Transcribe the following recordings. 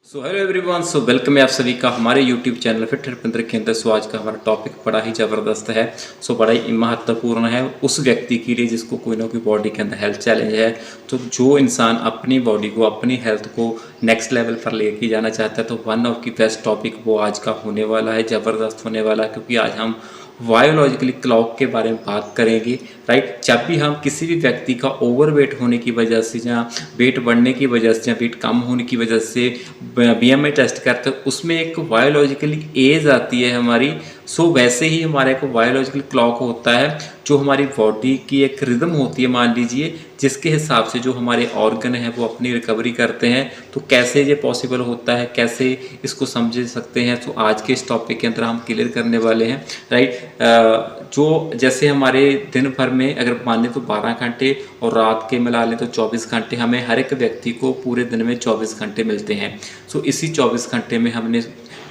So hello everyone, so welcome है आप सभी का हमारे यूट्यूब चैनल फिट हरपिंदर के अंदर। सो आज का हमारा टॉपिक बड़ा ही ज़बरदस्त है। सो बड़ा ही महत्वपूर्ण है उस व्यक्ति के लिए जिसको कोई ना कोई बॉडी के अंदर हेल्थ चैलेंज है। तो जो इंसान अपनी बॉडी को, अपनी हेल्थ को नेक्स्ट लेवल पर लेके जाना चाहता है, तो वन ऑफ की बेस्ट टॉपिक वो आज का होने वाला है, ज़बरदस्त होने वाला है। क्योंकि आज हम बायोलॉजिकली क्लॉक के बारे में बात करेंगे। राइट, जब भी हम किसी भी व्यक्ति का ओवरवेट होने की वजह से, जहाँ वेट बढ़ने की वजह से, जहाँ वेट कम होने की वजह से बीएमआई टेस्ट करते हैं, उसमें एक बायोलॉजिकली एज आती है हमारी। सो वैसे ही हमारा एक बायोलॉजिकल क्लॉक होता है जो हमारी बॉडी की एक रिदम होती है, मान लीजिए, जिसके हिसाब से जो हमारे ऑर्गन है वो अपनी रिकवरी करते हैं। तो कैसे ये पॉसिबल होता है, कैसे इसको समझ सकते हैं, तो आज के इस टॉपिक के अंदर हम क्लियर करने वाले हैं। राइट, जो जैसे हमारे दिन भर में अगर माने तो 12 घंटे और रात के मिला लें तो 24 घंटे, हमें हर एक व्यक्ति को पूरे दिन में 24 घंटे मिलते हैं। सो इसी 24 घंटे में हमने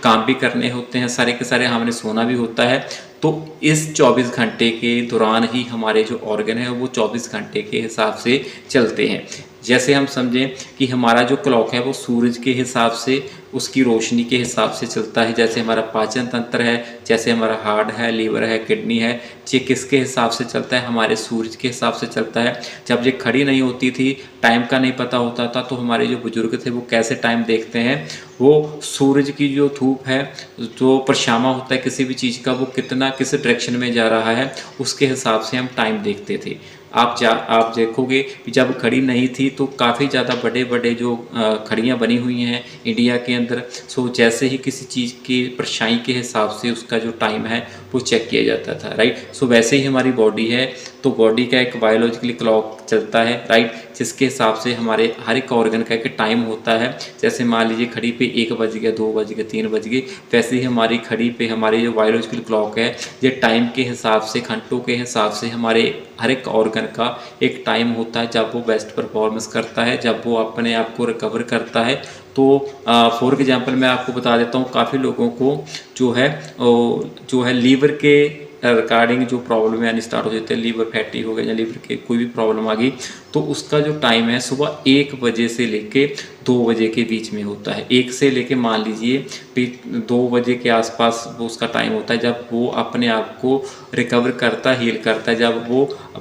काम भी करने होते हैं, सारे के सारे हमने सोना भी होता है। तो इस 24 घंटे के दौरान ही हमारे जो ऑर्गन है वो 24 घंटे के हिसाब से चलते हैं। जैसे हम समझें कि हमारा जो क्लॉक है वो सूरज के हिसाब से, उसकी रोशनी के हिसाब से चलता है। जैसे हमारा पाचन तंत्र है, जैसे हमारा हार्ट है, लीवर है, किडनी है, ये किसके हिसाब से चलता है? हमारे सूरज के हिसाब से चलता है। जब ये खड़ी नहीं होती थी, टाइम का नहीं पता होता था, तो हमारे जो बुजुर्ग थे वो कैसे टाइम देखते हैं? वो सूरज की जो धूप है, जो परछामा होता है किसी भी चीज़ का, वो कितना किस डायरेक्शन में जा रहा है, उसके हिसाब से हम टाइम देखते थे। आप देखोगे कि जब घड़ी नहीं थी तो काफ़ी ज़्यादा बड़े बड़े जो घड़ियाँ बनी हुई हैं इंडिया के अंदर। सो जैसे ही किसी चीज़ की परछाई के हिसाब से उसका जो टाइम है वो चेक किया जाता था। राइट, सो वैसे ही हमारी बॉडी है, तो बॉडी का एक बायोलॉजिकली क्लॉक चलता है। राइट, जिसके हिसाब से हमारे हर एक ऑर्गन का एक टाइम होता है। जैसे मान लीजिए घड़ी पे 1 बज गया, 2 बज गया, 3 बज गए, वैसे ही हमारी घड़ी पे हमारी जो बायोलॉजिकल क्लॉक है, ये टाइम के हिसाब से, घंटों के हिसाब से हमारे हर एक ऑर्गन का एक टाइम होता है जब वो बेस्ट परफॉर्मेंस करता है, जब वो अपने आप को रिकवर करता है। तो फॉर एग्जांपल मैं आपको बता देता हूँ, काफ़ी लोगों को जो है लीवर के रिगार्डिंग जो प्रॉब्लम यानी स्टार्ट हो जाते हैं, लीवर फैटी हो गया या लीवर के कोई भी प्रॉब्लम आ गई, तो उसका जो टाइम है सुबह 1 बजे से लेके 2 बजे के बीच में होता है। 1 से लेके मान लीजिए 2 बजे के आसपास वो उसका टाइम होता है, जब वो अपने आप को रिकवर करता, हील करता है। जब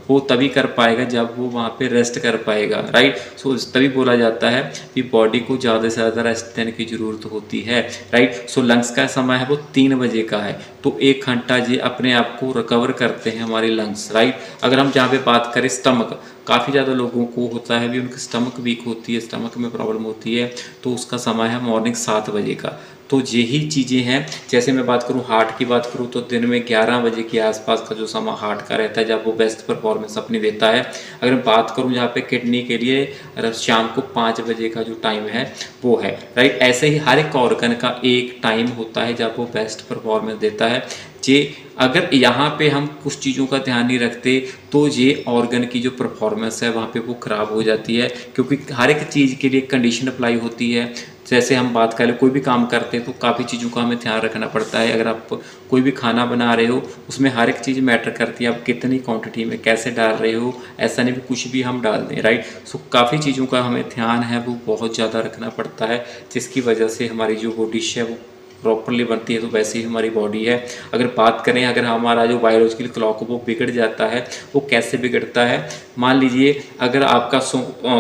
वो तभी कर पाएगा जब वो वहाँ पे रेस्ट कर पाएगा। राइट, सो तभी बोला जाता है कि बॉडी को ज़्यादा से ज़्यादा रेस्ट देने की ज़रूरत होती है। राइट, सो लंग्स का समय है वो 3 बजे का है, तो 1 घंटा जी अपने आप को रिकवर करते हैं हमारे लंग्स। राइट, अगर हम जहाँ पे बात करें स्टमक, काफ़ी ज़्यादा लोगों को होता है भी, उनकी स्टमक वीक होती है, स्टमक में प्रॉब्लम होती है, तो उसका समय है मॉर्निंग 7 बजे का। तो यही चीज़ें हैं। जैसे मैं बात करूँ हार्ट की बात करूँ, तो दिन में 11 बजे के आसपास का जो समय हार्ट का रहता है, जब वो बेस्ट परफॉर्मेंस अपनी देता है। अगर बात करूँ यहाँ पे किडनी के लिए, शाम को 5 बजे का जो टाइम है वो है। राइट, ऐसे ही हर एक ऑर्गन का एक टाइम होता है जब वो बेस्ट परफॉर्मेंस देता है। जे अगर यहाँ पे हम कुछ चीज़ों का ध्यान नहीं रखते तो ये ऑर्गन की जो परफॉर्मेंस है वहाँ पे वो ख़राब हो जाती है। क्योंकि हर एक चीज़ के लिए कंडीशन अप्लाई होती है। जैसे हम बात करें, कोई भी काम करते हैं तो काफ़ी चीज़ों का हमें ध्यान रखना पड़ता है। अगर आप कोई भी खाना बना रहे हो, उसमें हर एक चीज़ मैटर करती है, आप कितनी क्वांटिटी में कैसे डाल रहे हो। ऐसा नहीं भी कुछ भी हम डाल दें। राइट, सो काफ़ी चीज़ों का हमें ध्यान है वो बहुत ज़्यादा रखना पड़ता है, जिसकी वजह से हमारी जो वो डिश है वो प्रॉपरली बनती है। तो वैसे ही हमारी बॉडी है। अगर बात करें, अगर हमारा जो बायोलॉजिकल क्लॉक वो बिगड़ जाता है, वो कैसे बिगड़ता है? मान लीजिए अगर आपका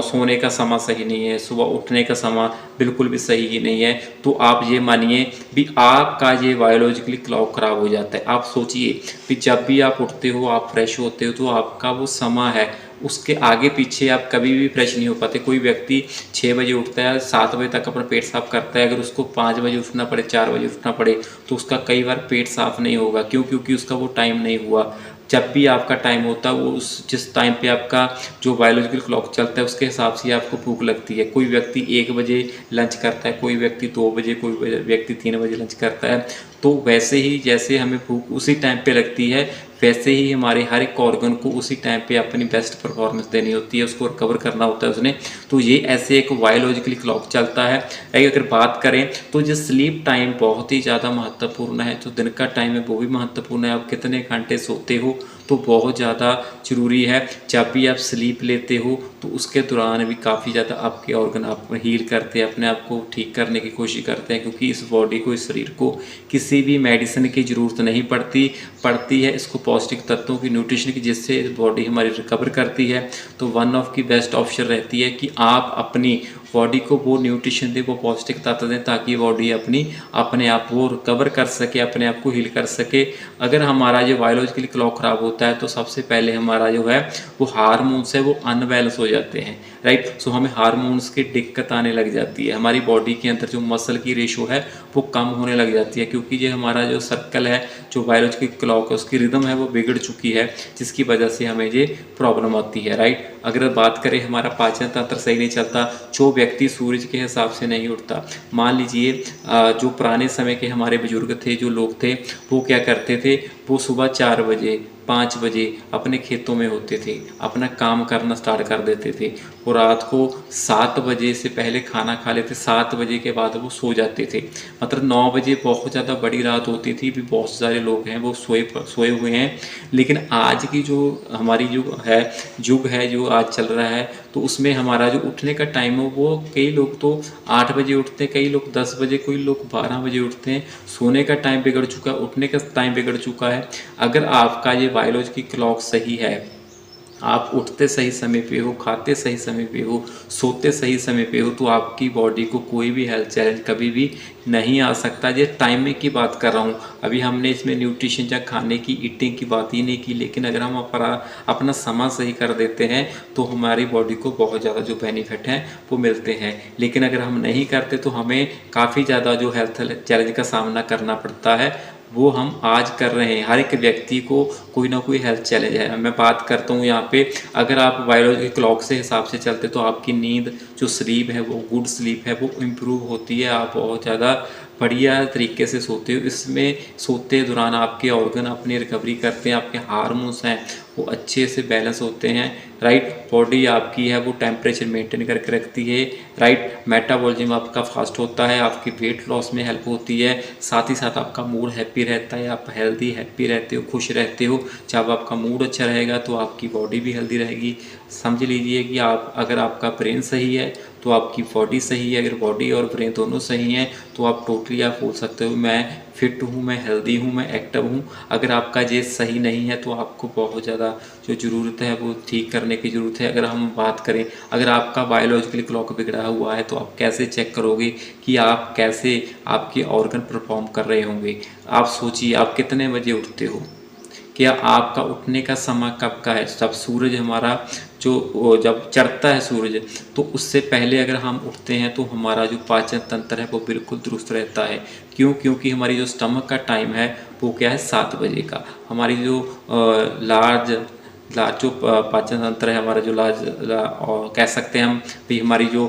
सोने का समय सही नहीं है, सुबह उठने का समय बिल्कुल भी सही ही नहीं है, तो आप ये मानिए भी आपका ये बायोलॉजिकली क्लॉक ख़राब हो जाता है। आप सोचिए कि जब भी आप उठते हो, आप फ्रेश होते हो, तो आपका वो समय है, उसके आगे पीछे आप कभी भी फ्रेश नहीं हो पाते। कोई व्यक्ति 6 बजे उठता है, 7 बजे तक अपना पेट साफ करता है, अगर उसको 5 बजे उठना पड़े, 4 बजे उठना पड़े, तो उसका कई बार पेट साफ नहीं होगा। क्यों? क्योंकि उसका वो टाइम नहीं हुआ। जब भी आपका टाइम होता है, वो उस जिस टाइम पे आपका जो बायोलॉजिकल क्लॉक चलता है उसके हिसाब से आपको भूख लगती है। कोई व्यक्ति 1 बजे लंच करता है, कोई व्यक्ति 2 बजे, कोई व्यक्ति 3 बजे लंच करता है। तो वैसे ही जैसे हमें भूख उसी टाइम पे लगती है, वैसे ही हमारे हर एक ऑर्गन को उसी टाइम पे अपनी बेस्ट परफॉर्मेंस देनी होती है, उसको रिकवर करना होता है उसने। तो ये ऐसे एक बायोलॉजिकली क्लॉक चलता है। अगर बात करें तो जो स्लीप टाइम बहुत ही ज़्यादा महत्वपूर्ण है, जो दिन का टाइम है वो भी महत्वपूर्ण है। आप कितने घंटे सोते हो, तो तो बहुत ज़्यादा ज़रूरी है। जब भी आप स्लीप लेते हो तो उसके दौरान भी काफ़ी ज़्यादा आपके ऑर्गन आपको हील करते हैं, अपने आप को ठीक करने की कोशिश करते हैं, क्योंकि इस बॉडी को, इस शरीर को किसी भी मेडिसिन की ज़रूरत नहीं पड़ती है इसको पौष्टिक तत्वों की, न्यूट्रिशन की, जिससे बॉडी हमारी रिकवर करती है। तो वन ऑफ की बेस्ट ऑप्शन रहती है कि आप अपनी बॉडी को वो न्यूट्रिशन दें, वो पौष्टिक तत्व दें, ताकि बॉडी अपने आप वो रिकवर कर सके, अपने आप को हील कर सके। अगर हमारा जो बायोलॉजिकल क्लॉक ख़राब होता है तो सबसे पहले हमारा जो है वो हार्मोन्स है वो अनबैलेंस हो जाते हैं, राइट। सो हमें हार्मोन्स की दिक्कत आने लग जाती है, हमारी बॉडी के अंदर जो मसल की रेशो है वो कम होने लग जाती है, क्योंकि ये हमारा जो सर्कल है, जो बायोलॉजिकल क्लॉक है, उसकी रिदम है वो बिगड़ चुकी है, जिसकी वजह से हमें ये प्रॉब्लम आती है, राइट। अगर बात करें हमारा पाचन तंत्र सही नहीं चलता, जो व्यक्ति सूरज के हिसाब से नहीं उठता, मान लीजिए जो पुराने समय के हमारे बुजुर्ग थे, जो लोग थे, वो क्या करते थे, वो सुबह 4 बजे 5 बजे अपने खेतों में होते थे, अपना काम करना स्टार्ट कर देते थे, वो रात को 7 बजे से पहले खाना खा लेते, 7 बजे के बाद वो सो जाते थे। मतलब 9 बजे बहुत ज़्यादा बड़ी रात होती थी, भी बहुत सारे लोग हैं वो सोए हुए हैं। लेकिन आज की जो हमारी जो है युग है, जो आज चल रहा है, तो उसमें हमारा जो उठने का टाइम है वो कई लोग तो 8 बजे उठते हैं, कई लोग 10 बजे, कोई लोग 12 बजे उठते हैं। सोने का टाइम बिगड़ चुका है, उठने का टाइम बिगड़ चुका है। अगर आपका ये बायोलॉजिकल क्लॉक सही है, आप उठते सही समय पे हो, खाते सही समय पे हो, सोते सही समय पे हो, तो आपकी बॉडी को कोई भी हेल्थ चैलेंज कभी भी नहीं आ सकता। ये टाइमिंग की बात कर रहा हूँ, अभी हमने इसमें न्यूट्रिशन या खाने की, ईटिंग की बात ही नहीं की। लेकिन अगर हम अपना समय सही कर देते हैं तो हमारी बॉडी को बहुत ज़्यादा जो बेनिफिट हैं वो मिलते हैं। लेकिन अगर हम नहीं करते तो हमें काफ़ी ज़्यादा जो हेल्थ चैलेंज का सामना करना पड़ता है, वो हम आज कर रहे हैं। हर एक व्यक्ति को कोई ना कोई हेल्थ चैलेंज है। मैं बात करता हूँ यहाँ पे, अगर आप बायोलॉजिकल क्लॉक से हिसाब से चलते तो आपकी नींद जो स्लीप है वो गुड स्लीप है, वो इम्प्रूव होती है, आप बहुत ज़्यादा बढ़िया तरीके से सोते हो। इसमें सोते दौरान आपके ऑर्गन अपनी रिकवरी करते हैं, आपके हार्मोन्स हैं वो अच्छे से बैलेंस होते हैं, राइट। बॉडी आपकी है वो टेम्परेचर मेंटेन करके रखती है, राइट। मेटाबॉलिज्म आपका फास्ट होता है, आपकी वेट लॉस में हेल्प होती है, साथ ही साथ आपका मूड हैप्पी रहता है, आप हेल्दी हैप्पी रहते हो, खुश रहते हो। जब आपका मूड अच्छा रहेगा तो आपकी बॉडी भी हेल्दी रहेगी। समझ लीजिए कि आप, अगर आपका ब्रेन सही है तो आपकी बॉडी सही है, अगर बॉडी और ब्रेन दोनों सही हैं तो आप टोटली आप बोल सकते हो मैं फिट हूँ, मैं हेल्दी हूँ, मैं एक्टिव हूँ। अगर आपका ये सही नहीं है तो आपको बहुत ज़्यादा जो ज़रूरत है वो ठीक करने की ज़रूरत है। अगर हम बात करें, अगर आपका बायोलॉजिकल क्लॉक बिगड़ा हुआ है तो आप कैसे चेक करोगे कि आप कैसे आपके ऑर्गन परफॉर्म कर रहे होंगे। आप सोचिए, आप कितने बजे उठते हो, क्या आपका उठने का समय कब का है? जब सूरज हमारा जब चढ़ता है सूरज, तो उससे पहले अगर हम उठते हैं तो हमारा जो पाचन तंत्र है वो बिल्कुल दुरुस्त रहता है। क्यों? क्योंकि हमारी जो स्टमक का टाइम है वो क्या है, 7 बजे का। हमारी जो लार्ज लार्ज जो पाचन तंत्र है हमारा, जो और कह सकते हैं हम भी, हमारी जो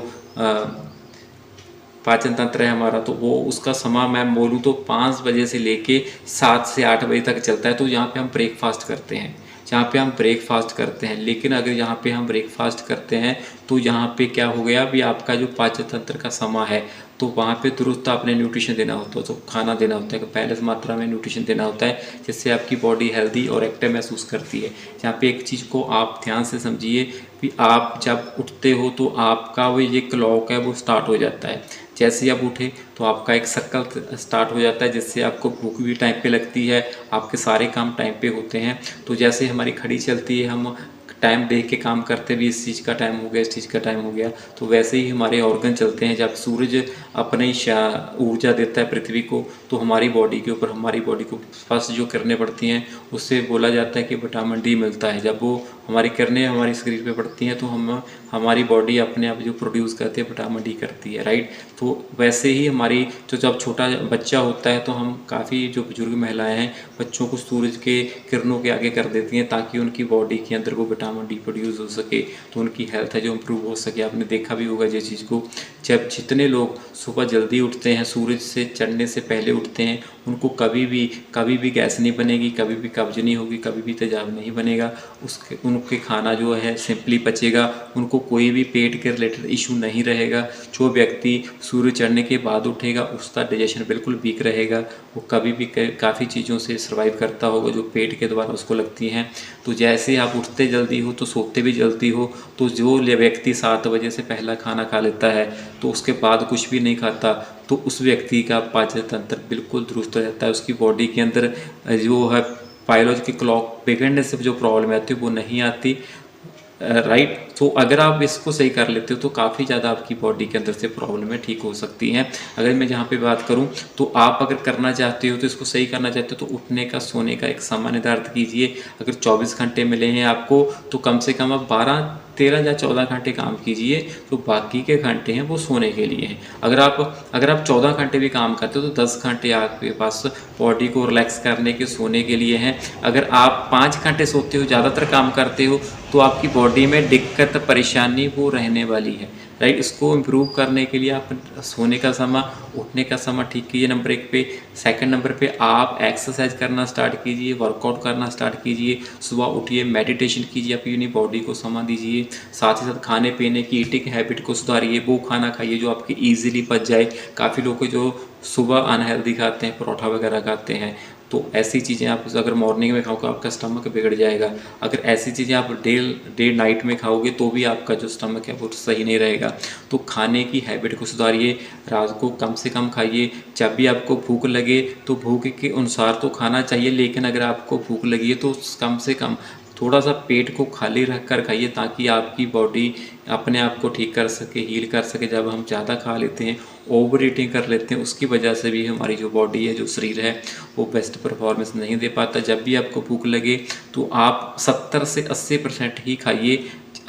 पाचन तंत्र है हमारा, तो वो उसका समय मैं बोलूँ तो 5 बजे से लेके 7 से 8 बजे तक चलता है। तो यहाँ पे हम ब्रेकफास्ट करते हैं, जहाँ पे हम ब्रेकफास्ट करते हैं। लेकिन अगर यहाँ पे हम ब्रेकफास्ट करते हैं तो यहाँ पे क्या हो गया, अभी आपका जो पाचन तंत्र का समय है तो वहाँ पे दुरुस्त आपने न्यूट्रिशन देना होता है, तो खाना देना होता है, पहले मात्रा में न्यूट्रिशन देना होता है, जिससे आपकी बॉडी हेल्दी और एक्टिव महसूस करती है। यहाँ पे एक चीज़ को आप ध्यान से समझिए कि आप जब उठते हो तो आपका वो ये क्लॉक है वो स्टार्ट हो जाता है। जैसे ही आप उठे तो आपका एक सर्कल स्टार्ट हो जाता है, जिससे आपको भूख भी टाइम पे लगती है, आपके सारे काम टाइम पे होते हैं। तो जैसे हमारी घड़ी चलती है, हम टाइम देख के काम करते भी, इस चीज़ का टाइम हो गया, इस चीज़ का टाइम हो गया, तो वैसे ही हमारे ऑर्गन चलते हैं। जब सूरज अपनी ऊर्जा देता है पृथ्वी को, तो हमारी बॉडी के ऊपर, हमारी बॉडी को फर्स्ट जो किरणें पड़ती हैं उससे बोला जाता है कि विटामिन डी मिलता है। जब वो हमारी किरणें हमारी शरीर पे पड़ती हैं तो हमारी बॉडी अपने आप जो प्रोड्यूस करती है विटामिन डी करती है, राइट। तो वैसे ही हमारी जब छोटा बच्चा होता है तो हम काफ़ी जो बुजुर्ग महिलाएं हैं बच्चों को सूरज के किरणों के आगे कर देती हैं, ताकि उनकी बॉडी के अंदर वो विटामिन डी प्रोड्यूस हो सके, तो उनकी हेल्थ है जो इम्प्रूव हो सके। आपने देखा भी होगा ये चीज़ को, जब जितने लोग सुबह जल्दी उठते हैं, सूरज से चढ़ने से पहले उठते हैं, उनको कभी भी गैस नहीं बनेगी, कभी भी कब्ज नहीं होगी, कभी भी तेजाब नहीं बनेगा, उनके खाना जो है सिंपली पचेगा, उनको कोई भी पेट के रिलेटेड इशू नहीं रहेगा। जो व्यक्ति सूर्य चढ़ने के बाद उठेगा उसका डाइजेशन बिल्कुल वीक रहेगा, वो कभी भी काफ़ी चीज़ों से सर्वाइव करता होगा जो पेट के द्वारा उसको लगती हैं। तो जैसे आप उठते जल्दी हो तो सोते भी जल्दी हो, तो जो व्यक्ति 7 बजे से पहला खाना खा लेता है तो उसके बाद कुछ भी नहीं खाता, तो उस व्यक्ति का पाचन तंत्र बिल्कुल दुरुस्त रहता है। उसकी बॉडी के अंदर जो है बायोलॉजिकल क्लॉक बिगड़ने से जो प्रॉब्लम आती है वो नहीं आती। राइट। तो अगर आप इसको सही कर लेते हो तो काफ़ी ज़्यादा आपकी बॉडी के अंदर से प्रॉब्लमें ठीक हो सकती हैं। अगर मैं जहाँ पे बात करूँ तो आप अगर करना चाहते हो तो इसको सही करना चाहते हो तो उठने का सोने का एक समय निर्धारित कीजिए। अगर 24 घंटे मिले हैं आपको तो कम से कम आप 13 या 14 घंटे काम कीजिए, तो बाकी के घंटे हैं वो सोने के लिए हैं। अगर आप 14 घंटे भी काम करते हो तो 10 घंटे आपके पास बॉडी को रिलैक्स करने के सोने के लिए हैं। अगर आप 5 घंटे सोते हो, ज़्यादातर काम करते हो, तो आपकी बॉडी में दिक्कत परेशानी वो रहने वाली है। राइट। इसको इम्प्रूव करने के लिए आप सोने का समय, उठने का समय ठीक कीजिए नंबर 1 पे। सेकंड नंबर पे आप एक्सरसाइज करना स्टार्ट कीजिए, वर्कआउट करना स्टार्ट कीजिए, सुबह उठिए, मेडिटेशन कीजिए, अपनी बॉडी को समय दीजिए। साथ ही साथ खाने पीने की ईटिंग हैबिट को सुधारिए, वो खाना खाइए जो आपकी ईजिली पच जाए। काफ़ी लोग जो सुबह अनहेल्दी खाते हैं, परोठा वगैरह खाते हैं, तो ऐसी चीज़ें आप अगर मॉर्निंग में खाओगे आपका स्टमक बिगड़ जाएगा। अगर ऐसी चीज़ें आप डे नाइट में खाओगे तो भी आपका जो स्टमक है वो सही नहीं रहेगा। तो खाने की हैबिट को सुधारिए, रात को कम से कम खाइए। जब भी आपको भूख लगे तो भूख के अनुसार तो खाना चाहिए, लेकिन अगर आपको भूख लगी है तो कम से कम थोड़ा सा पेट को खाली रख कर खाइए, ताकि आपकी बॉडी अपने आप को ठीक कर सके, हील कर सके। जब हम ज़्यादा खा लेते हैं, ओवर ईटिंग कर लेते हैं, उसकी वजह से भी हमारी जो बॉडी है, जो शरीर है, वो बेस्ट परफॉर्मेंस नहीं दे पाता। जब भी आपको भूख लगे तो आप 70 से 80% ही खाइए।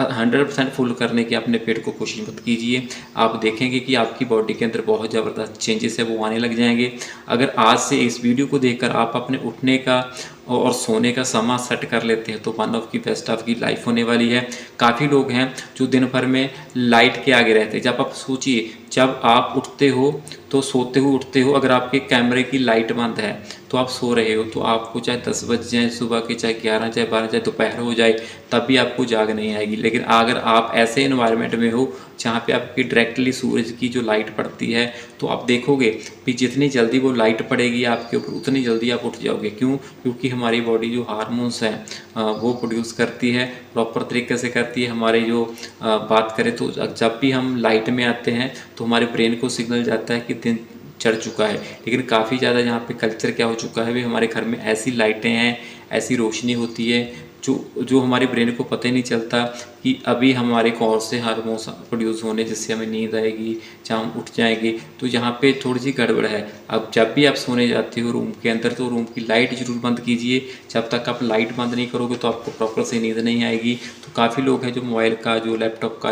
100% फुल करने की अपने पेट को कोशिश मत कीजिए। आप देखेंगे कि आपकी बॉडी के अंदर बहुत ज़बरदस्त चेंजेस है वो आने लग जाएंगे। अगर आज से इस वीडियो को देखकर आप अपने उठने का और सोने का समय सेट कर लेते हैं तो वन ऑफ की बेस्ट आपकी लाइफ होने वाली है। काफ़ी लोग हैं जो दिन भर में लाइट के आगे रहते हैं। जब आप सोचिए, जब आप उठते हो तो सोते हुए उठते हो, अगर आपके कैमरे की लाइट बंद है तो आप सो रहे हो, तो आपको चाहे 10 बज जाए सुबह के, चाहे 11, चाहे 12, चाहे दोपहर हो जाए, तब भी आपको जाग नहीं आएगी। लेकिन अगर आप ऐसे इन्वायरमेंट में हो जहाँ पे आपकी डायरेक्टली सूरज की जो लाइट पड़ती है, तो आप देखोगे कि जितनी जल्दी वो लाइट पड़ेगी आपके ऊपर उतनी जल्दी आप उठ जाओगे। क्यों? क्योंकि हमारी बॉडी जो हार्मोन्स हैं वो प्रोड्यूस करती है, प्रॉपर तरीके से करती है। हमारे जो बात करें तो जब भी हम लाइट में आते हैं तो हमारे ब्रेन को सिग्नल जाता है कि दिन चढ़ चुका है। लेकिन काफ़ी ज़्यादा यहाँ पे कल्चर क्या हो चुका है, भी हमारे घर में ऐसी लाइटें हैं, ऐसी रोशनी होती है जो हमारे ब्रेन को पता ही नहीं चलता कि अभी हमारे कौन से हार्मोन्स प्रोड्यूस होने जिससे हमें नींद आएगी, जहाँ हम उठ जाएंगे। तो यहाँ पे थोड़ी सी गड़बड़ है। अब जब भी आप सोने जाते हो रूम के अंदर तो रूम की लाइट जरूर बंद कीजिए। जब तक आप लाइट बंद नहीं करोगे तो आपको प्रॉपर से नींद नहीं आएगी। तो काफ़ी लोग हैं जो मोबाइल का, जो लैपटॉप का,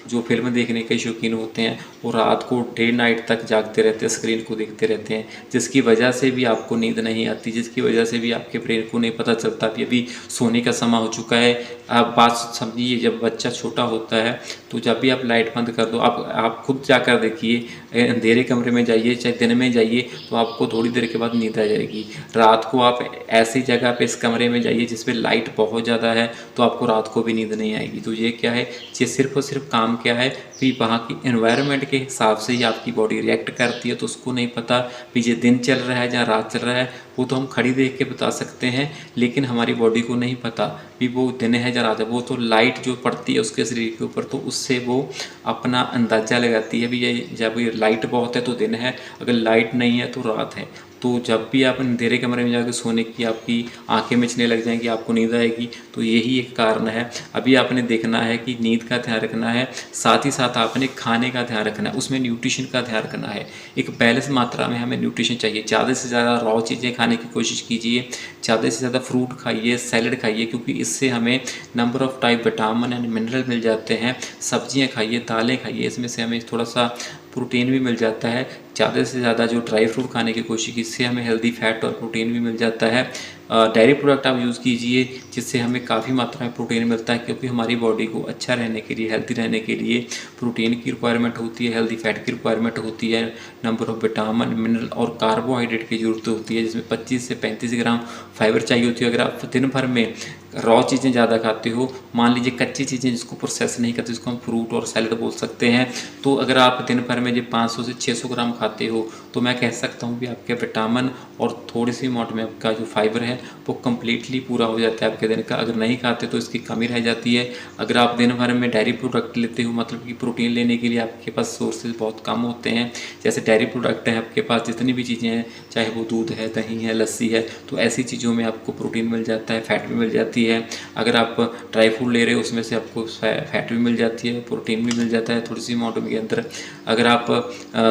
जो फिल्म देखने के शौकीन होते हैं, वो रात को डे नाइट तक जागते रहते हैं, स्क्रीन को देखते रहते हैं, जिसकी वजह से भी आपको नींद नहीं आती, जिसकी वजह से भी आपके ब्रेन को नहीं पता चलता कि अभी सोने का समय हो चुका है। आप बात समझिए, जब बच्चा छोटा होता है तो जब भी आप लाइट बंद कर दो, आप खुद जाकर देखिए, अंधेरे कमरे में जाइए चाहे दिन में जाइए, तो आपको थोड़ी देर के बाद नींद आ जाएगी। रात को आप ऐसी जगह पे इस कमरे में जाइए जिसमें लाइट बहुत ज़्यादा है, तो आपको रात को भी नींद नहीं आएगी। तो ये क्या है, ये सिर्फ और सिर्फ काम क्या है कि वहाँ की एनवायरनमेंट के हिसाब से ही आपकी बॉडी रिएक्ट करती है। तो उसको नहीं पता कि ये दिन चल रहा है या रात चल रहा है, वो तो हम खड़ी देख के बता सकते हैं, लेकिन हमारी बॉडी को नहीं पता कि वो दिन है या रात है। वो तो लाइट जो पड़ती है उसके शरीर के ऊपर, तो उससे वो अपना अंदाज़ा लगाती है भी ये जब ये लाइट बहुत है तो दिन है, अगर लाइट नहीं है तो रात है। तो जब भी आप अंधेरे कमरे में जाकर सोने की आपकी आंखें मिचने लग जाएंगी, आपको नींद आएगी, तो यही एक कारण है। अभी आपने देखना है कि नींद का ध्यान रखना है, साथ ही साथ आपने खाने का ध्यान रखना है, उसमें न्यूट्रिशन का ध्यान रखना है। एक बैलेंस मात्रा में हमें न्यूट्रिशन चाहिए। ज़्यादा से ज़्यादा रॉ चीज़ें खाने की कोशिश कीजिए, ज़्यादा से ज़्यादा फ्रूट खाइए, सैलड खाइए, क्योंकि इससे हमें number of type vitamin and mineral मिल जाते हैं। सब्जियाँ खाइए, दालें खाइए, इसमें से हमें थोड़ा सा प्रोटीन भी मिल जाता है। ज़्यादा से ज़्यादा जो ड्राई फ्रूट खाने की कोशिश, इससे हमें हेल्दी फैट और प्रोटीन भी मिल जाता है। डेयरी प्रोडक्ट आप यूज़ कीजिए जिससे हमें काफ़ी मात्रा में प्रोटीन मिलता है, क्योंकि हमारी बॉडी को अच्छा रहने के लिए, हेल्दी रहने के लिए प्रोटीन की रिक्वायरमेंट होती है, हेल्दी फैट की रिक्वायरमेंट होती है, नंबर ऑफ़ विटामिन, मिनरल और कार्बोहाइड्रेट की ज़रूरत होती है, जिसमें 25 से 35 ग्राम फाइबर चाहिए होती है। अगर आप दिन भर में रॉ चीज़ें ज़्यादा खाते हो, मान लीजिए कच्ची चीज़ें जिसको प्रोसेस नहीं करते, जिसको हम फ्रूट और सैलड बोल सकते हैं, तो अगर आप दिन भर में जो 500 से 600 ग्राम खाते हो तो मैं कह सकता हूँ कि आपके विटामिन और थोड़ी सी अमाउंट में आपका जो फाइबर है वो कम्प्लीटली पूरा हो जाता है आपके दिन का। अगर नहीं खाते तो इसकी कमी रह जाती है। अगर आप दिन भर में डेयरी प्रोडक्ट लेते हो, मतलब कि प्रोटीन लेने के लिए आपके पास सोर्सेज बहुत कम होते हैं, जैसे डेयरी प्रोडक्ट हैं आपके पास जितनी भी चीज़ें हैं, चाहे वो दूध है, दही है, लस्सी है, तो ऐसी चीज़ों में आपको प्रोटीन मिल जाता है, फैट भी मिल जाती है। अगर आप ड्राई फ्रूट ले रहे हो उसमें से आपको फैट भी मिल जाती है, प्रोटीन भी मिल जाता है थोड़ी सी अमाउंट के अंदर। अगर आप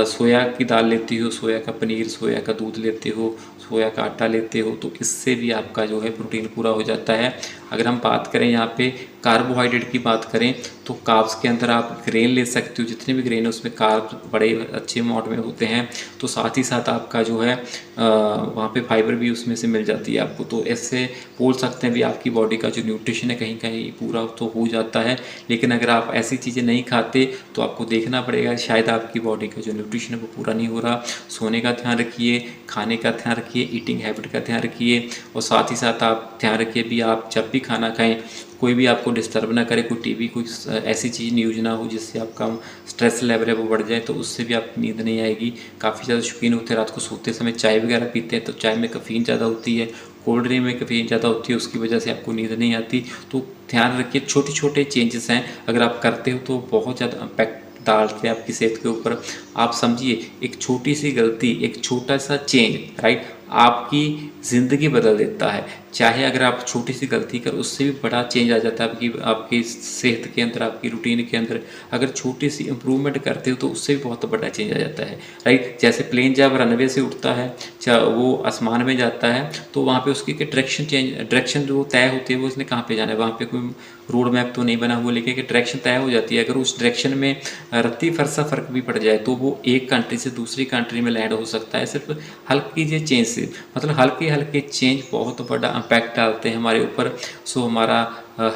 सोया की दाल लेती हो, सोया का पनीर, सोया का दूध लेते हो, सोया का आटा लेते हो, तो इससे भी आपका जो है प्रोटीन पूरा हो जाता है। अगर हम बात करें यहाँ पे कार्बोहाइड्रेट की बात करें तो कार्ब्स के अंदर आप ग्रेन ले सकते हो, जितने भी ग्रेन है उसमें कार्ब्स बड़े अच्छे अमाउंट में होते हैं। तो साथ ही साथ आपका जो है वहाँ पे फाइबर भी उसमें से मिल जाती है आपको। तो ऐसे बोल सकते हैं भी आपकी बॉडी का जो न्यूट्रिशन है कहीं कहीं पूरा तो हो जाता है। लेकिन अगर आप ऐसी चीज़ें नहीं खाते तो आपको देखना पड़ेगा, शायद आपकी बॉडी का जो न्यूट्रिशन है वो पूरा नहीं हो रहा। सोने का ध्यान रखिए, खाने का ध्यान रखिए, ईटिंग हैबिट का ध्यान रखिए, और साथ ही साथ आप ध्यान रखिए भी आप जब भी खाना खाएं कोई भी आपको डिस्टर्ब ना करे, कोई टीवी कोई ऐसी चीज़ न्यूज ना हो जिससे आपका स्ट्रेस लेवल है वो बढ़ जाए, तो उससे भी आपको नींद नहीं आएगी। काफ़ी ज़्यादा शौकीन होते हैं रात को सोते समय चाय वगैरह पीते हैं, तो चाय में कैफीन ज़्यादा होती है, कोल्ड ड्रिंक में कैफीन ज़्यादा होती है, उसकी वजह से आपको नींद नहीं आती। तो ध्यान रखिए, छोटे छोटे चेंजेस हैं, अगर आप करते हो तो बहुत ज़्यादा इम्पैक्ट डालते हैं आपकी सेहत के ऊपर। आप समझिए, एक छोटी सी गलती, एक छोटा सा चेंज, राइट, आपकी ज़िंदगी बदल देता है। चाहे अगर आप छोटी सी गलती कर, उससे भी बड़ा चेंज आ जाता है आपकी सेहत के अंदर, आपकी रूटीन के अंदर। अगर छोटी सी इंप्रूवमेंट करते हो तो उससे भी बहुत बड़ा चेंज आ जाता है, राइट। जैसे प्लेन जब रनवे से उठता है, चाहे वो आसमान में जाता है, तो वहाँ पे उसकी डायरेक्शन जो तय होती है वो उसने कहाँ पे जाना है, वहाँ पे कोई रोड मैप तो नहीं बना हुआ, लेकिन डायरेक्शन तय हो जाती है। अगर उस डायरेक्शन में रत्ती फरसा फ़र्क भी पड़ जाए तो वो एक कंट्री से दूसरी कंट्री में लैंड हो सकता है, सिर्फ हल्की सी चेंज से। मतलब हल्के हल्के चेंज बहुत बड़ा इम्पैक्ट डालते हैं हमारे ऊपर। सो हमारा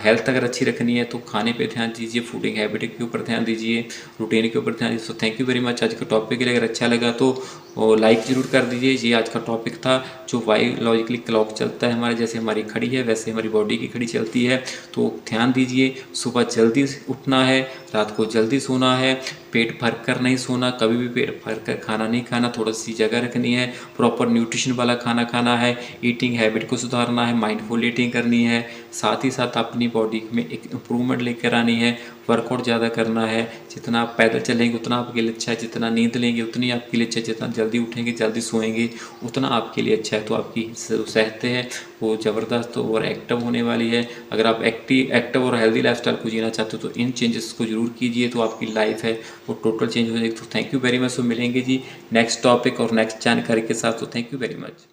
हेल्थ अगर अच्छी रखनी है तो खाने पे ध्यान दीजिए, फूडिंग हैबिट के ऊपर ध्यान दीजिए, रूटीन के ऊपर ध्यान दीजिए। So thank you very much. आज का टॉपिक अगर अच्छा लगा तो लाइक ज़रूर कर दीजिए। ये आज का टॉपिक था, जो बायोलॉजिकली क्लॉक चलता है हमारे, जैसे हमारी घड़ी है वैसे हमारी बॉडी की घड़ी चलती है। तो ध्यान दीजिए, सुबह जल्दी उठना है, रात को जल्दी सोना है, पेट भर कर नहीं सोना, कभी भी पेट भर कर खाना नहीं खाना, थोड़ा सी जगह रखनी है, प्रॉपर न्यूट्रिशन वाला खाना खाना है, ईटिंग हैबिट को सुधारना है, माइंडफुल ईटिंग करनी है, साथ ही साथ अपनी बॉडी में एक इम्प्रूवमेंट लेकर आनी है, वर्कआउट ज़्यादा करना है। जितना आप पैदल चलेंगे उतना आपके लिए अच्छा है, जितना नींद लेंगे उतनी आपके लिए अच्छा है, जितना जल्दी उठेंगे जल्दी सोएंगे उतना आपके लिए अच्छा है। तो आपकी सेहत है वो ज़बरदस्त और एक्टिव होने वाली है। अगर आप एक्टिव और हेल्दी लाइफस्टाइल को जीना चाहते हो तो इन चेंजेस को जरूर कीजिए, तो आपकी लाइफ है वो टोटल चेंज हो जाएगी। तो थैंक यू वेरी मच। मिलेंगे जी नेक्स्ट टॉपिक और नेक्स्ट जानकारी के साथ। तो थैंक यू वेरी मच।